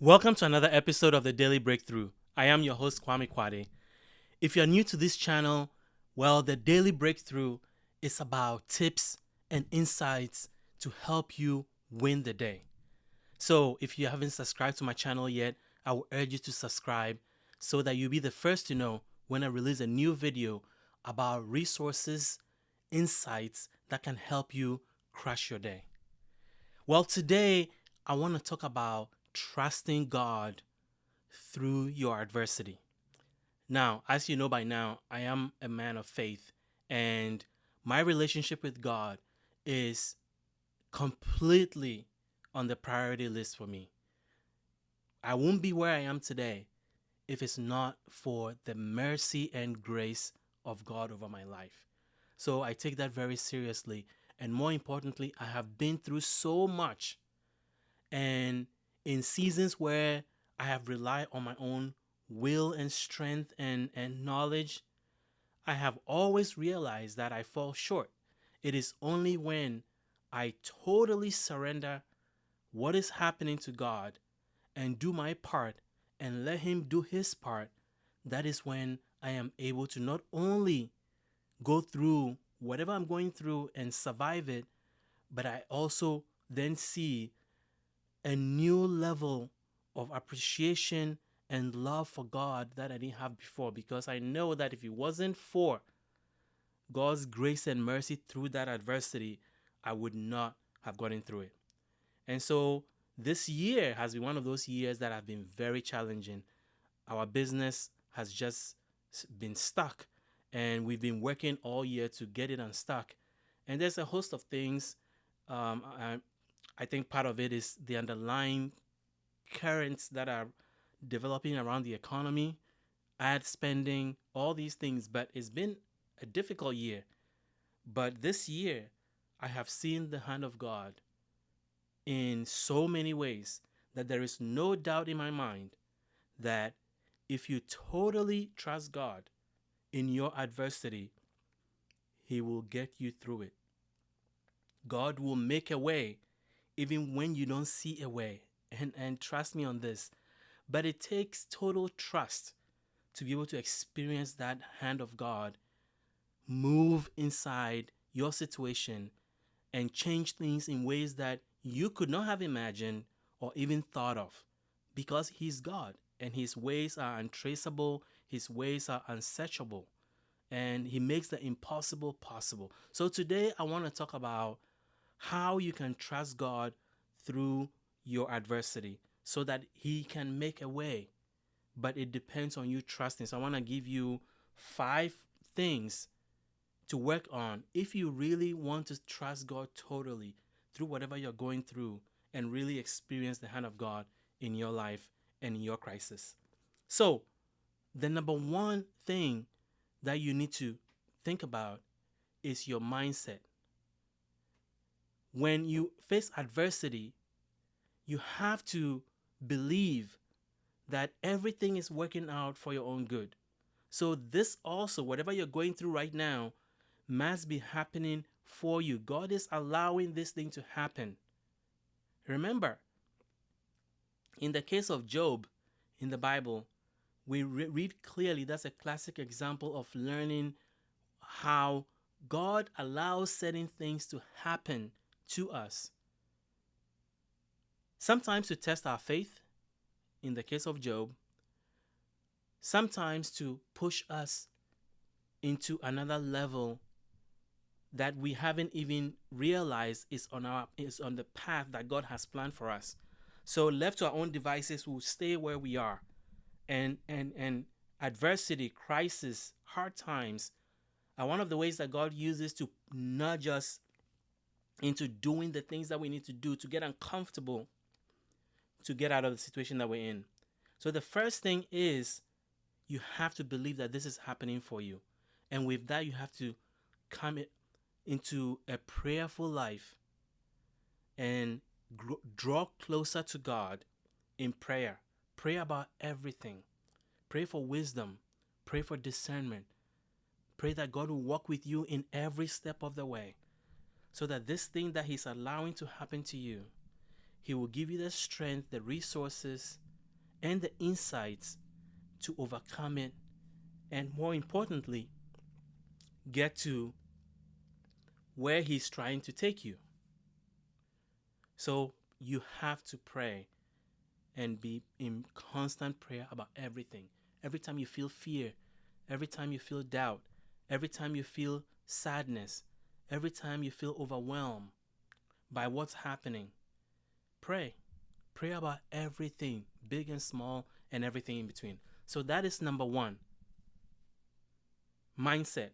Welcome to another episode of the Daily Breakthrough. I am your host, Kwame Kuadey. If you're new to this channel, well, the Daily Breakthrough is about tips and insights to help you win the day. So, if you haven't subscribed to my channel yet, I will urge you to subscribe so that you'll be the first to know when I release a new video about resources, insights that can help you crush your day. Well, today I want to talk about trusting God through your adversity. Now, as you know by now, I am a man of faith, and my relationship with God is completely on the priority list for me. I won't be where I am today if it's not for the mercy and grace of God over my life. So I take that very seriously. And more importantly, I have been through so much. And in seasons where I have relied on my own will and strength and knowledge, I have always realized that I fall short. It is only when I totally surrender what is happening to God and do my part and let Him do His part, that is when I am able to not only go through whatever I'm going through and survive it, but I also then see a new level of appreciation and love for God that I didn't have before, because I know that if it wasn't for God's grace and mercy through that adversity, I would not have gotten through it. And so this year has been one of those years that have been very challenging. Our business has just been stuck, and we've been working all year to get it unstuck. And there's a host of things. I think part of it is the underlying currents that are developing around the economy, ad spending, all these things. But it's been a difficult year. But this year, I have seen the hand of God in so many ways that there is no doubt in my mind that if you totally trust God in your adversity, He will get you through it. God will make a way even when you don't see a way. And trust me on this. But it takes total trust to be able to experience that hand of God move inside your situation and change things in ways that you could not have imagined or even thought of, because He's God and His ways are untraceable, His ways are unsearchable, and He makes the impossible possible. So today I want to talk about how you can trust God through your adversity so that He can make a way. But it depends on you trusting. So I want to give you 5 things to work on if you really want to trust God totally through whatever you're going through and really experience the hand of God in your life and in your crisis. So, the number one thing that you need to think about is your mindset. When you face adversity, you have to believe that everything is working out for your own good. So this also, whatever you're going through right now, must be happening for you. God is allowing this thing to happen. Remember, in the case of Job in the Bible, we read clearly that's a classic example of learning how God allows certain things to happen to us. Sometimes to test our faith, in the case of Job, sometimes to push us into another level that we haven't even realized is on the path that God has planned for us. So left to our own devices, we'll stay where we are. And adversity, crisis, hard times are one of the ways that God uses to nudge us into doing the things that we need to do to get uncomfortable, to get out of the situation that we're in. So the first thing is you have to believe that this is happening for you. And with that, you have to come into a prayerful life and draw closer to God in prayer. Pray about everything. Pray for wisdom. Pray for discernment. Pray that God will walk with you in every step of the way, so that this thing that He's allowing to happen to you, He will give you the strength, the resources, and the insights to overcome it, and more importantly, get to where He's trying to take you. So you have to pray and be in constant prayer about everything. Every time you feel fear, every time you feel doubt, every time you feel sadness, every time you feel overwhelmed by what's happening, pray. Pray about everything, big and small, and everything in between. So that is number one. Mindset.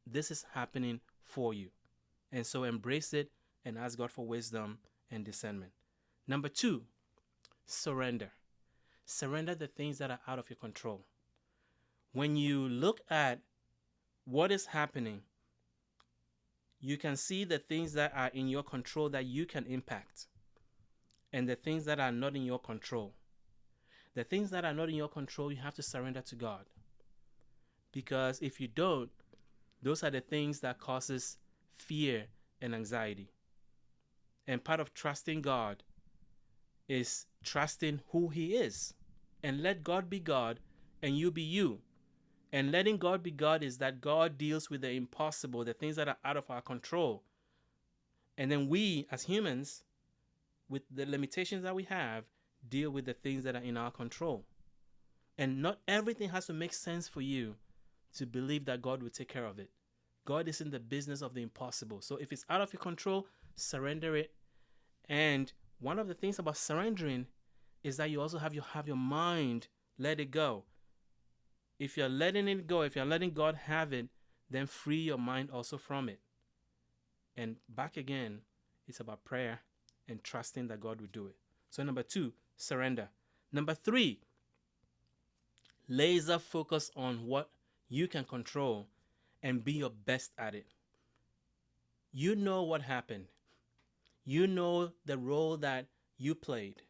This is happening for you. And so embrace it and ask God for wisdom and discernment. Number two, surrender. Surrender the things that are out of your control. When you look at what is happening, you can see the things that are in your control that you can impact, and the things that are not in your control. The things that are not in your control, you have to surrender to God. Because if you don't, those are the things that causes fear and anxiety. And part of trusting God is trusting who He is. And let God be God and you be you. And letting God be God is that God deals with the impossible, the things that are out of our control. And then we, as humans, with the limitations that we have, deal with the things that are in our control. And not everything has to make sense for you to believe that God will take care of it. God is in the business of the impossible. So if it's out of your control, surrender it. And one of the things about surrendering is that you also have your mind let it go. If you're letting it go, if you're letting God have it, then free your mind also from it. And back again, it's about prayer and trusting that God will do it. So number two, surrender. Number three, laser focus on what you can control and be your best at it. You know what happened. You know the role that you played.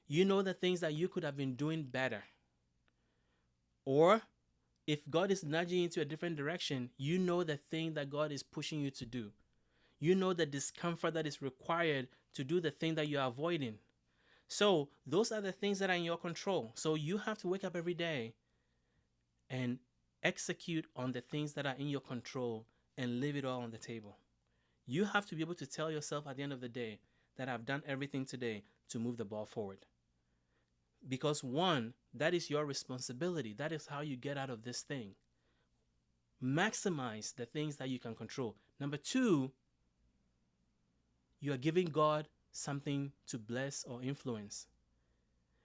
You know the things that you could have been doing better. Or if God is nudging you into a different direction, you know the thing that God is pushing you to do. You know the discomfort that is required to do the thing that you're avoiding. So those are the things that are in your control. So you have to wake up every day and execute on the things that are in your control and leave it all on the table. You have to be able to tell yourself at the end of the day that I've done everything today to move the ball forward. Because one, that is your responsibility. That is how you get out of this thing. Maximize the things that you can control. Number two, you are giving God something to bless or influence.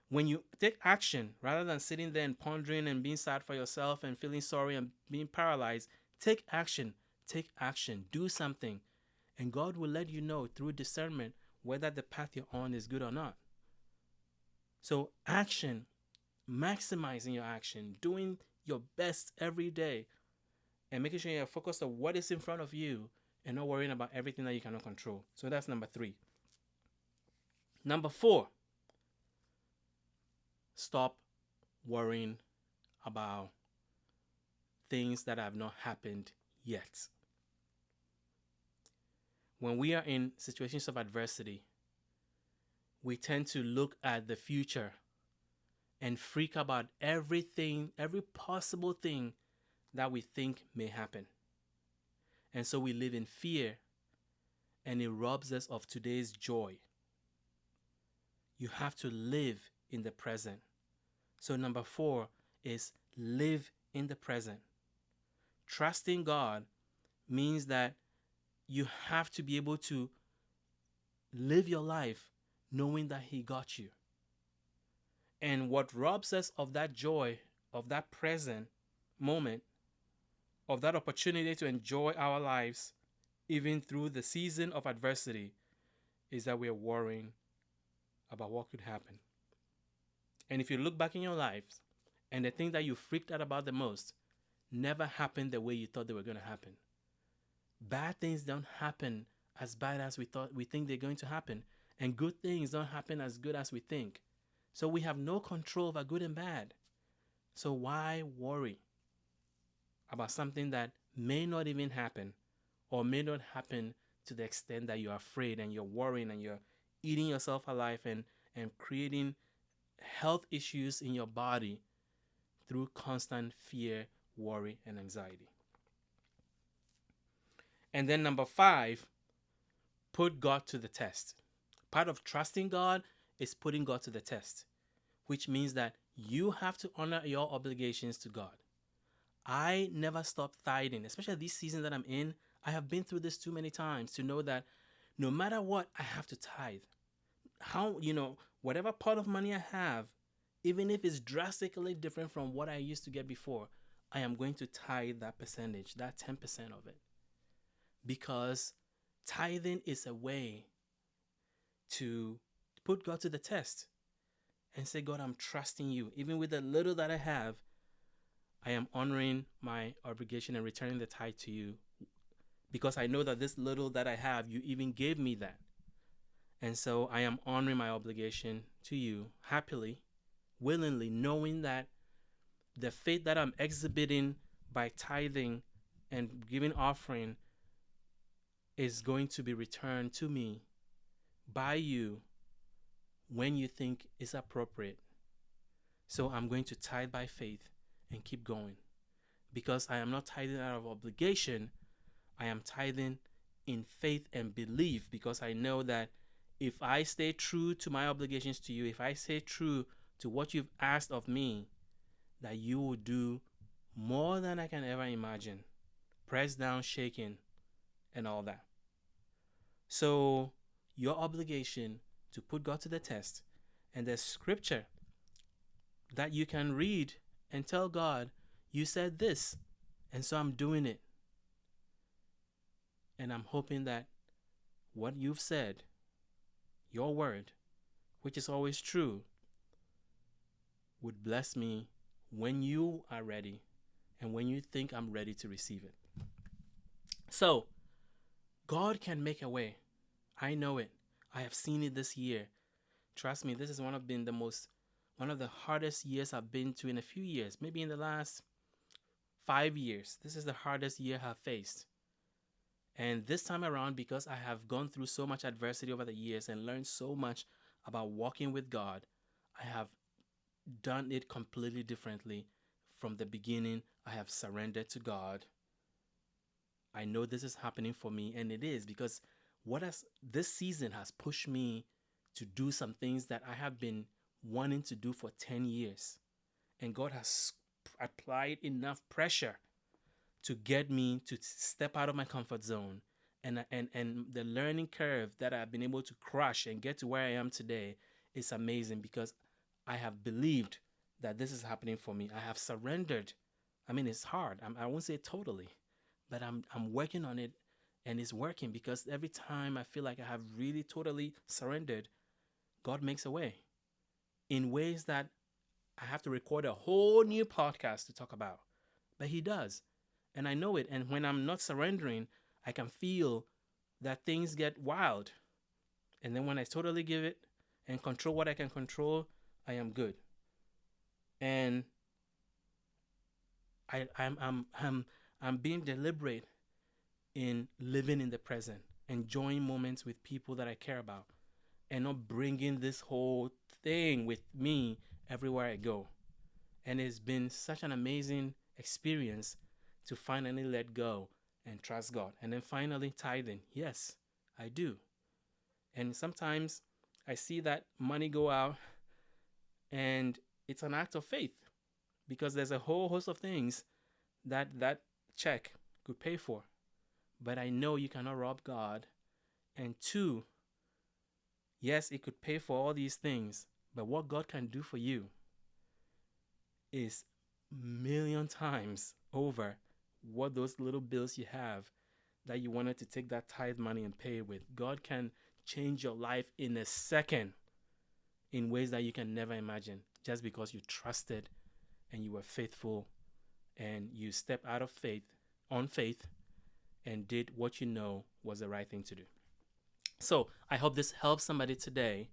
When you take action, rather than sitting there and pondering and being sad for yourself and feeling sorry and being paralyzed, take action. Take action. Do something. And God will let you know through discernment whether the path you're on is good or not. So action, maximizing your action, doing your best every day, and making sure you're focused on what is in front of you and not worrying about everything that you cannot control. So that's number three. Number four, stop worrying about things that have not happened yet. When we are in situations of adversity, we tend to look at the future and freak about everything, every possible thing that we think may happen. And so we live in fear, and it robs us of today's joy. You have to live in the present. So number four is live in the present. Trusting God means that you have to be able to live your life knowing that He got you. And what robs us of that joy, of that present moment, of that opportunity to enjoy our lives, even through the season of adversity, is that we're worrying about what could happen. And if you look back in your lives, and the thing that you freaked out about the most never happened the way you thought they were going to happen. Bad things don't happen as bad as we think they're going to happen. And good things don't happen as good as we think. So we have no control over good and bad. So why worry about something that may not even happen, or may not happen to the extent that you're afraid and you're worrying and you're eating yourself alive and creating health issues in your body through constant fear, worry, and anxiety. And then number 5, put God to the test. Part of trusting God is putting God to the test, which means that you have to honor your obligations to God. I never stop tithing, especially this season that I'm in. I have been through this too many times to know that no matter what, I have to tithe. How, whatever pot of money I have, even if it's drastically different from what I used to get before, I am going to tithe that percentage, that 10% of it. Because tithing is a way to put God to the test and say, God, I'm trusting you. Even with the little that I have, I am honoring my obligation and returning the tithe to you, because I know that this little that I have, you even gave me that. And so I am honoring my obligation to you happily, willingly, knowing that the faith that I'm exhibiting by tithing and giving offering is going to be returned to me by you when you think it's appropriate. So I'm going to tithe by faith and keep going, because I am not tithing out of obligation. I am tithing in faith and belief, because I know that if I stay true to my obligations to you, if I stay true to what you've asked of me, that you will do more than I can ever imagine. Pressed down, shaken, and all that. So your obligation to put God to the test, and there's scripture that you can read and tell God, you said this, and so I'm doing it. And I'm hoping that what you've said, your word, which is always true, would bless me when you are ready and when you think I'm ready to receive it. So, God can make a way. I know it. I have seen it this year. Trust me, this is one of the hardest years I've been to in a few years. Maybe in the last 5 years. This is the hardest year I've faced. And this time around, because I have gone through so much adversity over the years and learned so much about walking with God, I have done it completely differently. From the beginning, I have surrendered to God. I know this is happening for me, and it is, because this season has pushed me to do some things that I have been wanting to do for 10 years. And God has applied enough pressure to get me to step out of my comfort zone. And the learning curve that I've been able to crush and get to where I am today is amazing, because I have believed that this is happening for me. I have surrendered. I mean, it's hard. I won't say totally, but I'm working on it, and it's working, because every time I feel like I have really totally surrendered, God makes a way in ways that I have to record a whole new podcast to talk about. But He does. And I know it. And when I'm not surrendering, I can feel that things get wild. And then when I totally give it and control what I can control, I am good. And I'm being deliberate in living in the present, enjoying moments with people that I care about, and not bringing this whole thing with me everywhere I go. And it's been such an amazing experience to finally let go and trust God. And then finally, tithing. Yes, I do. And sometimes I see that money go out, and it's an act of faith, because there's a whole host of things that check could pay for. But I know you cannot rob God. And 2, yes, it could pay for all these things, but what God can do for you is million times over what those little bills you have that you wanted to take that tithe money and pay with. God can change your life in a second in ways that you can never imagine, just because you trusted and you were faithful and you stepped out of faith, on faith, and did what you know was the right thing to do. So I hope this helps somebody today.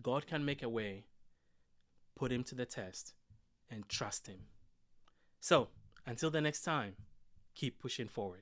God can make a way. Put Him to the test and trust Him. So until the next time, keep pushing forward.